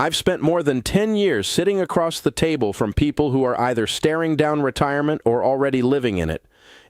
I've spent more than 10 years sitting across the table from people who are either staring down retirement or already living in it.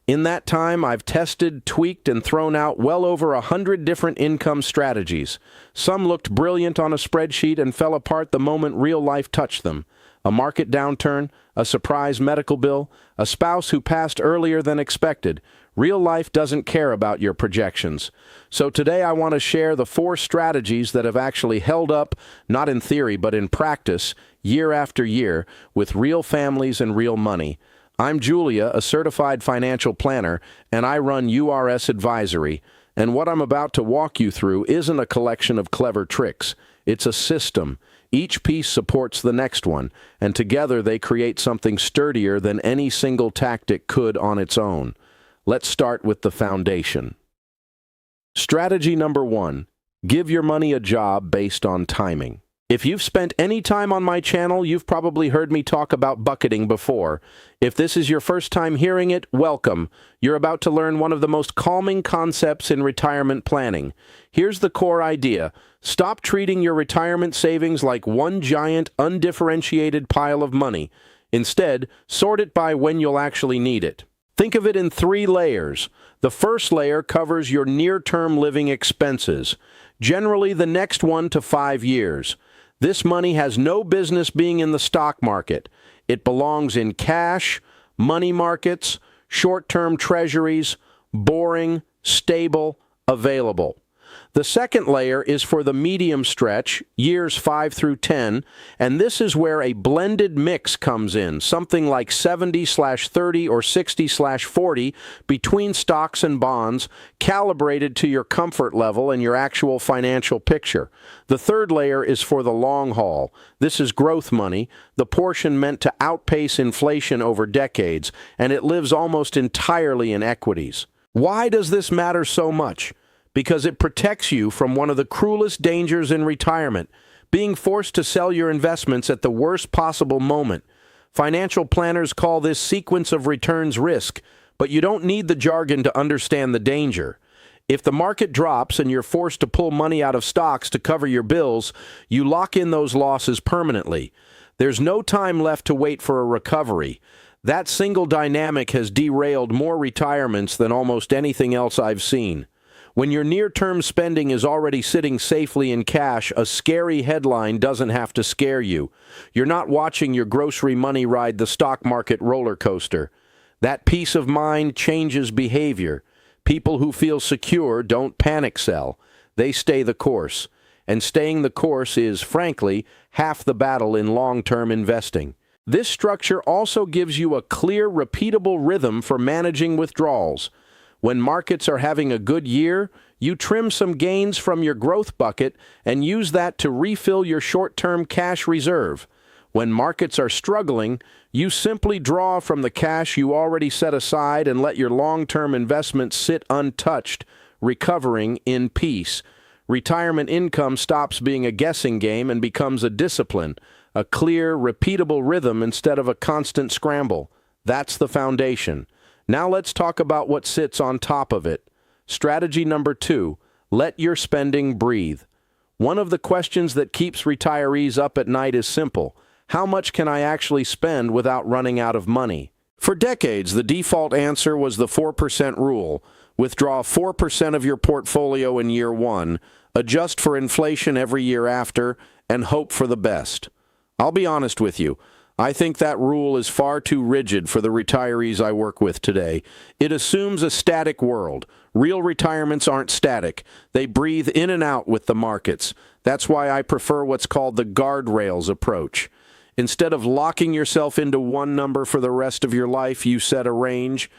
In that time, I've tested, tweaked, and thrown out well over 100 different income strategies. Some looked brilliant on a spreadsheet and fell apart the moment real life touched them. A market downturn, a surprise medical bill, a spouse who passed earlier than expected. Real life doesn't care about your projections. So today I want to share the 4 strategies that have actually held up, not in theory but in practice, year after year, with real families and real money. I'm Julia, a certified financial planner, and I run URS Advisory. And what I'm about to walk you through isn't a collection of clever tricks. It's a system. Each piece supports the next one, and together they create something sturdier than any single tactic could on its own. Let's start with the foundation. Strategy number 1. Give your money a job based on timing. If you've spent any time on my channel, you've probably heard me talk about bucketing before. If this is your first time hearing it, welcome. You're about to learn one of the most calming concepts in retirement planning. Here's the core idea. Stop treating your retirement savings like one giant, undifferentiated pile of money. Instead, sort it by when you'll actually need it. Think of it in 3 layers. The first layer covers your near-term living expenses, generally the next 1 to 5 years. This money has no business being in the stock market. It belongs in cash, money markets, short-term treasuries, boring, stable, available. The second layer is for the medium stretch, years 5 through 10, and this is where a blended mix comes in, something like 70/30 or 60/40 between stocks and bonds, calibrated to your comfort level and your actual financial picture. The third layer is for the long haul. This is growth money, the portion meant to outpace inflation over decades, and it lives almost entirely in equities. Why does this matter so much? Because it protects you from one of the cruelest dangers in retirement, being forced to sell your investments at the worst possible moment. Financial planners call this sequence of returns risk, but you don't need the jargon to understand the danger. If the market drops and you're forced to pull money out of stocks to cover your bills, you lock in those losses permanently. There's no time left to wait for a recovery. That single dynamic has derailed more retirements than almost anything else I've seen. When your near-term spending is already sitting safely in cash, a scary headline doesn't have to scare you. You're not watching your grocery money ride the stock market roller coaster. That peace of mind changes behavior. People who feel secure don't panic sell. They stay the course. And staying the course is, frankly, half the battle in long-term investing. This structure also gives you a clear, repeatable rhythm for managing withdrawals. When markets are having a good year, you trim some gains from your growth bucket and use that to refill your short-term cash reserve. When markets are struggling, you simply draw from the cash you already set aside and let your long-term investments sit untouched, recovering in peace. Retirement income stops being a guessing game and becomes a discipline, a clear, repeatable rhythm instead of a constant scramble. That's the foundation. Now let's talk about what sits on top of it. Strategy number 2, let your spending breathe. One of the questions that keeps retirees up at night is simple. How much can I actually spend without running out of money? For decades, the default answer was the 4% rule. Withdraw 4% of your portfolio in year 1, adjust for inflation every year after, and hope for the best. I'll be honest with you. I think that rule is far too rigid for the retirees I work with today. It assumes a static world. Real retirements aren't static. They breathe in and out with the markets. That's why I prefer what's called the guardrails approach. Instead of locking yourself into one number for the rest of your life, you set a range,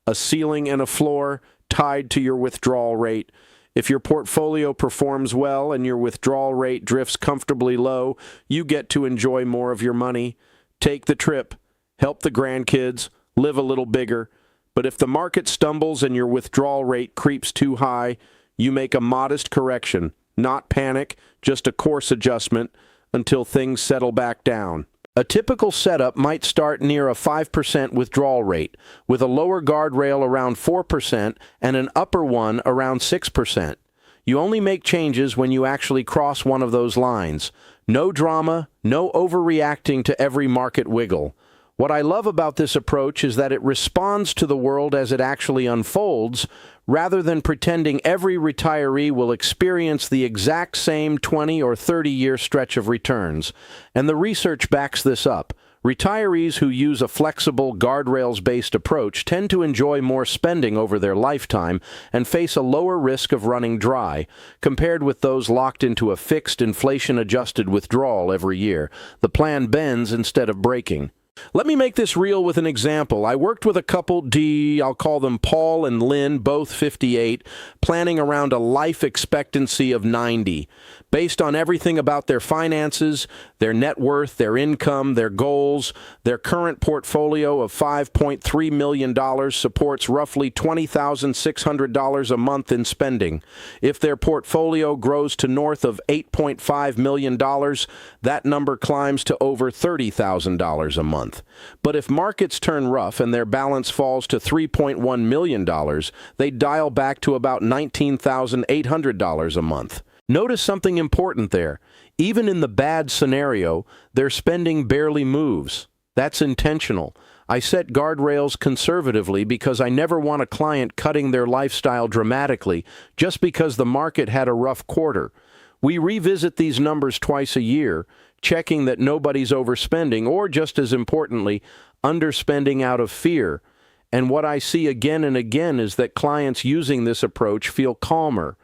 a ceiling and a floor tied to your withdrawal rate. If your portfolio performs well and your withdrawal rate drifts comfortably low, you get to enjoy more of your money. Take the trip, help the grandkids, live a little bigger. But if the market stumbles and your withdrawal rate creeps too high, you make a modest correction, not panic, just a course adjustment until things settle back down. A typical setup might start near a 5% withdrawal rate, with a lower guardrail around 4% and an upper one around 6%. You only make changes when you actually cross one of those lines. No drama, no overreacting to every market wiggle. What I love about this approach is that it responds to the world as it actually unfolds, rather than pretending every retiree will experience the exact same 20 or 30-year stretch of returns. And the research backs this up. Retirees who use a flexible, guardrails-based approach tend to enjoy more spending over their lifetime and face a lower risk of running dry, compared with those locked into a fixed, inflation-adjusted withdrawal every year. The plan bends instead of breaking. Let me make this real with an example. I worked with a couple, I'll call them Paul and Lynn, both 58, planning around a life expectancy of 90. Based on everything about their finances, their net worth, their income, their goals, their current portfolio of $5.3 million supports roughly $20,600 a month in spending. If their portfolio grows to north of $8.5 million, that number climbs to over $30,000 a month. But if markets turn rough and their balance falls to $3.1 million, they dial back to about $19,800 a month. Notice something important there. Even in the bad scenario, their spending barely moves. That's intentional. I set guardrails conservatively because I never want a client cutting their lifestyle dramatically just because the market had a rough quarter. We revisit these numbers twice a year, checking that nobody's overspending or, just as importantly, underspending out of fear. And what I see again and again is that clients using this approach feel calmer.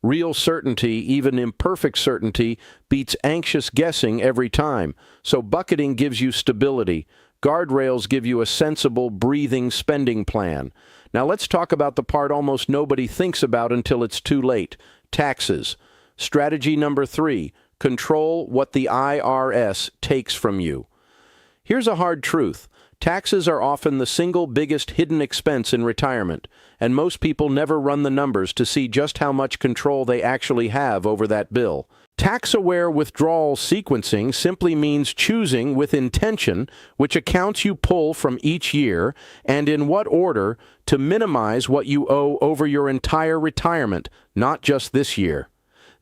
Real certainty, even imperfect certainty, beats anxious guessing every time. So bucketing gives you stability. Guardrails give you a sensible, breathing spending plan. Now let's talk about the part almost nobody thinks about until it's too late: taxes. Strategy number 3, control what the IRS takes from you. Here's a hard truth. Taxes are often the single biggest hidden expense in retirement, and most people never run the numbers to see just how much control they actually have over that bill. Tax-aware withdrawal sequencing simply means choosing with intention which accounts you pull from each year and in what order to minimize what you owe over your entire retirement, not just this year.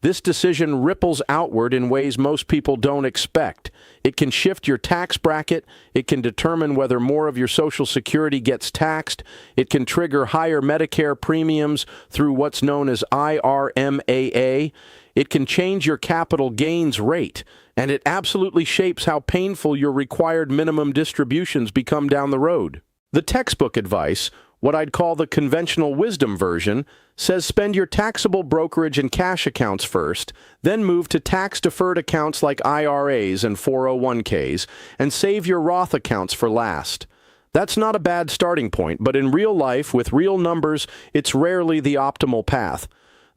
This decision ripples outward in ways most people don't expect. It can shift your tax bracket. It can determine whether more of your Social Security gets taxed. It can trigger higher Medicare premiums through what's known as IRMAA. It can change your capital gains rate, and it absolutely shapes how painful your required minimum distributions become down the road. The textbook advice, what I'd call the conventional wisdom version, says spend your taxable brokerage and cash accounts first, then move to tax-deferred accounts like IRAs and 401ks, and save your Roth accounts for last. That's not a bad starting point, but in real life, with real numbers, it's rarely the optimal path.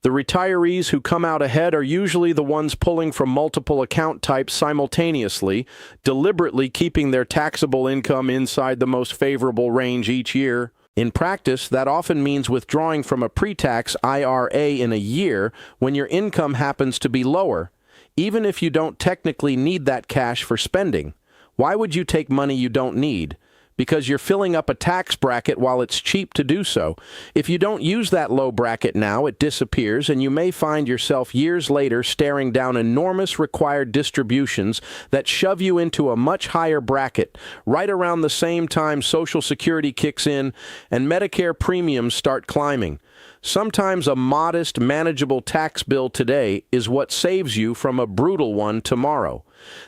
The retirees who come out ahead are usually the ones pulling from multiple account types simultaneously, deliberately keeping their taxable income inside the most favorable range each year. In practice, that often means withdrawing from a pre-tax IRA in a year when your income happens to be lower, even if you don't technically need that cash for spending. Why would you take money you don't need? Because you're filling up a tax bracket while it's cheap to do so. If you don't use that low bracket now, it disappears, and you may find yourself years later staring down enormous required distributions that shove you into a much higher bracket, right around the same time Social Security kicks in and Medicare premiums start climbing. Sometimes a modest, manageable tax bill today is what saves you from a brutal one tomorrow.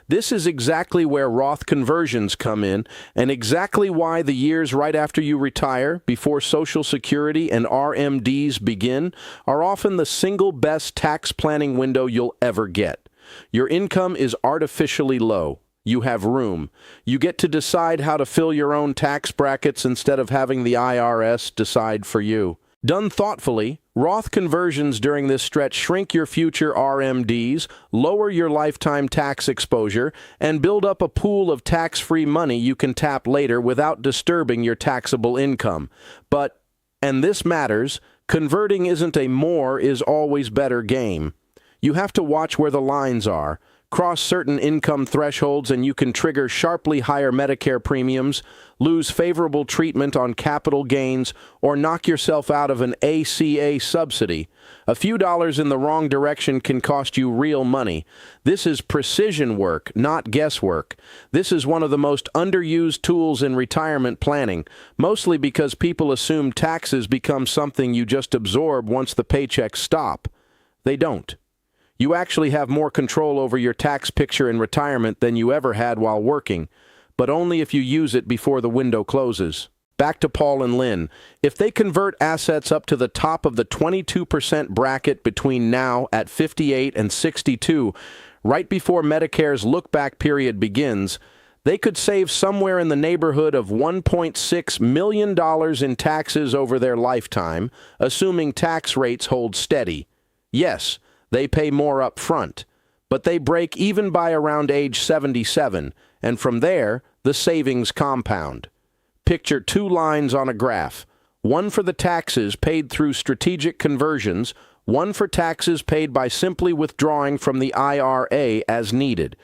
This is exactly where Roth conversions come in, and exactly why the years right after you retire, before Social Security and RMDs begin, are often the single best tax planning window you'll ever get. Your income is artificially low. You have room. You get to decide how to fill your own tax brackets instead of having the IRS decide for you. Done thoughtfully, Roth conversions during this stretch shrink your future RMDs, lower your lifetime tax exposure, and build up a pool of tax-free money you can tap later without disturbing your taxable income. But, and this matters, converting isn't a more is always better game. You have to watch where the lines are. Cross certain income thresholds and you can trigger sharply higher Medicare premiums, lose favorable treatment on capital gains, or knock yourself out of an ACA subsidy. A few dollars in the wrong direction can cost you real money. This is precision work, not guesswork. This is one of the most underused tools in retirement planning, mostly because people assume taxes become something you just absorb once the paychecks stop. They don't. You actually have more control over your tax picture in retirement than you ever had while working, but only if you use it before the window closes. Back to Paul and Lynn. If they convert assets up to the top of the 22% bracket between now at 58 and 62, right before Medicare's look-back period begins, they could save somewhere in the neighborhood of $1.6 million in taxes over their lifetime, assuming tax rates hold steady. Yes, they pay more up front, but they break even by around age 77, and from there, the savings compound. Picture two lines on a graph, one for the taxes paid through strategic conversions, one for taxes paid by simply withdrawing from the IRA as needed.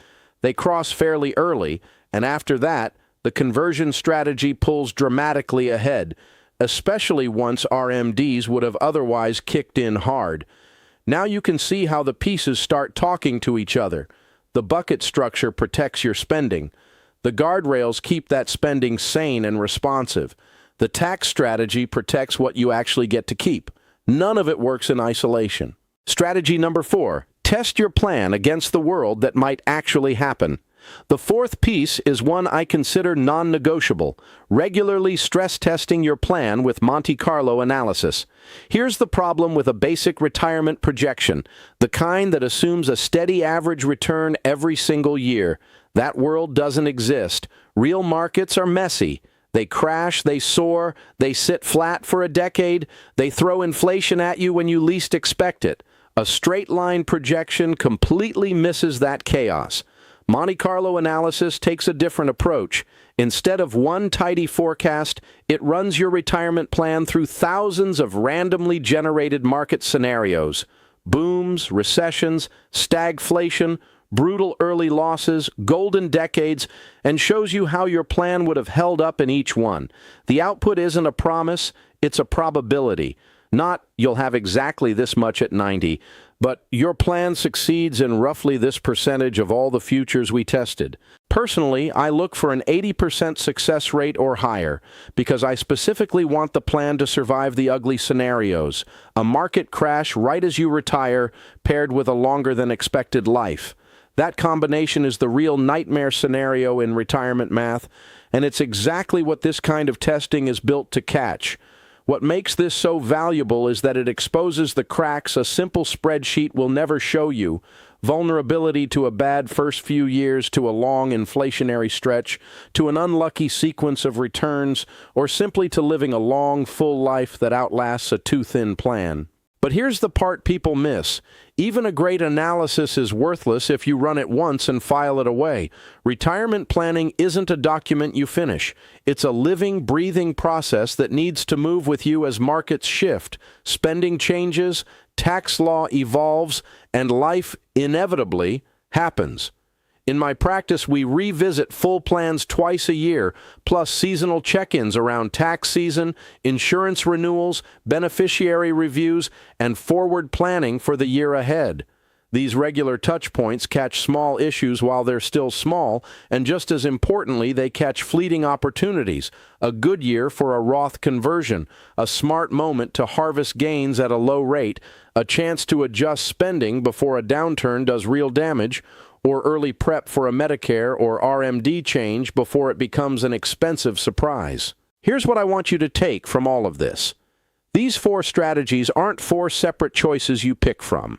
They cross fairly early, and after that, the conversion strategy pulls dramatically ahead, especially once RMDs would have otherwise kicked in hard. Now you can see how the pieces start talking to each other. The bucket structure protects your spending. The guardrails keep that spending sane and responsive. The tax strategy protects what you actually get to keep. None of it works in isolation. Strategy number 4, test your plan against the world that might actually happen. The fourth piece is one I consider non-negotiable, regularly stress testing your plan with Monte Carlo analysis. Here's the problem with a basic retirement projection, the kind that assumes a steady average return every single year. That world doesn't exist. Real markets are messy. They crash, they soar, they sit flat for a decade, they throw inflation at you when you least expect it. A straight-line projection completely misses that chaos. Monte Carlo analysis takes a different approach. Instead of one tidy forecast, it runs your retirement plan through thousands of randomly generated market scenarios. Booms, recessions, stagflation, brutal early losses, golden decades, and shows you how your plan would have held up in each one. The output isn't a promise, it's a probability. Not, you'll have exactly this much at 90, but your plan succeeds in roughly this percentage of all the futures we tested. Personally, I look for an 80% success rate or higher, because I specifically want the plan to survive the ugly scenarios. A market crash right as you retire, paired with a longer than expected life. That combination is the real nightmare scenario in retirement math, and it's exactly what this kind of testing is built to catch. What makes this so valuable is that it exposes the cracks a simple spreadsheet will never show you. Vulnerability to a bad first few years, to a long inflationary stretch, to an unlucky sequence of returns, or simply to living a long, full life that outlasts a too-thin plan. But here's the part people miss. Even a great analysis is worthless if you run it once and file it away. Retirement planning isn't a document you finish. It's a living, breathing process that needs to move with you as markets shift, spending changes, tax law evolves, and life inevitably happens. In my practice, we revisit full plans twice a year, plus seasonal check-ins around tax season, insurance renewals, beneficiary reviews, and forward planning for the year ahead. These regular touch points catch small issues while they're still small, and just as importantly, they catch fleeting opportunities. A good year for a Roth conversion, a smart moment to harvest gains at a low rate, a chance to adjust spending before a downturn does real damage, or early prep for a Medicare or RMD change before it becomes an expensive surprise. Here's what I want you to take from all of this. These 4 strategies aren't 4 separate choices you pick from.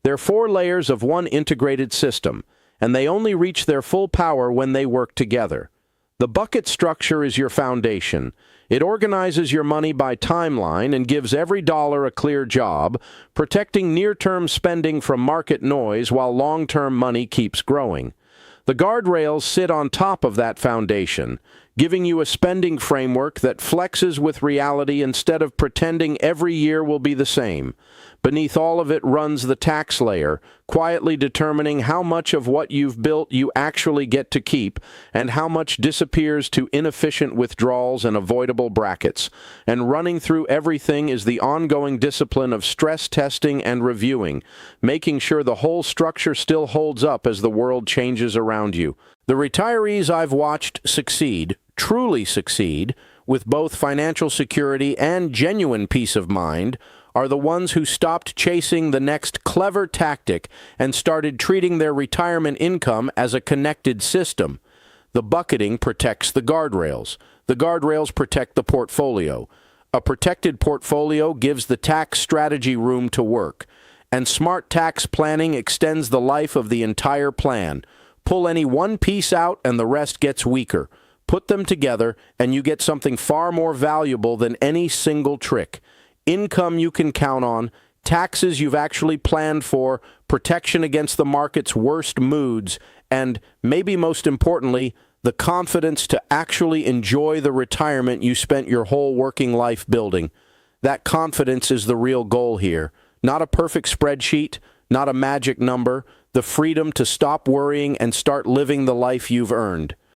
They're 4 layers of one integrated system, and they only reach their full power when they work together. The bucket structure is your foundation. It organizes your money by timeline and gives every dollar a clear job, protecting near-term spending from market noise while long-term money keeps growing. The guardrails sit on top of that foundation, giving you a spending framework that flexes with reality instead of pretending every year will be the same. Beneath all of it runs the tax layer, quietly determining how much of what you've built you actually get to keep and how much disappears to inefficient withdrawals and avoidable brackets. And running through everything is the ongoing discipline of stress testing and reviewing, making sure the whole structure still holds up as the world changes around you. The retirees I've watched succeed, truly succeed, with both financial security and genuine peace of mind, are the ones who stopped chasing the next clever tactic and started treating their retirement income as a connected system. The bucketing protects the guardrails. The guardrails protect the portfolio. A protected portfolio gives the tax strategy room to work. And smart tax planning extends the life of the entire plan. Pull any one piece out and the rest gets weaker. Put them together and you get something far more valuable than any single trick. Income you can count on, taxes you've actually planned for, protection against the market's worst moods, and, maybe most importantly, the confidence to actually enjoy the retirement you spent your whole working life building. That confidence is the real goal here. Not a perfect spreadsheet, not a magic number, the freedom to stop worrying and start living the life you've earned.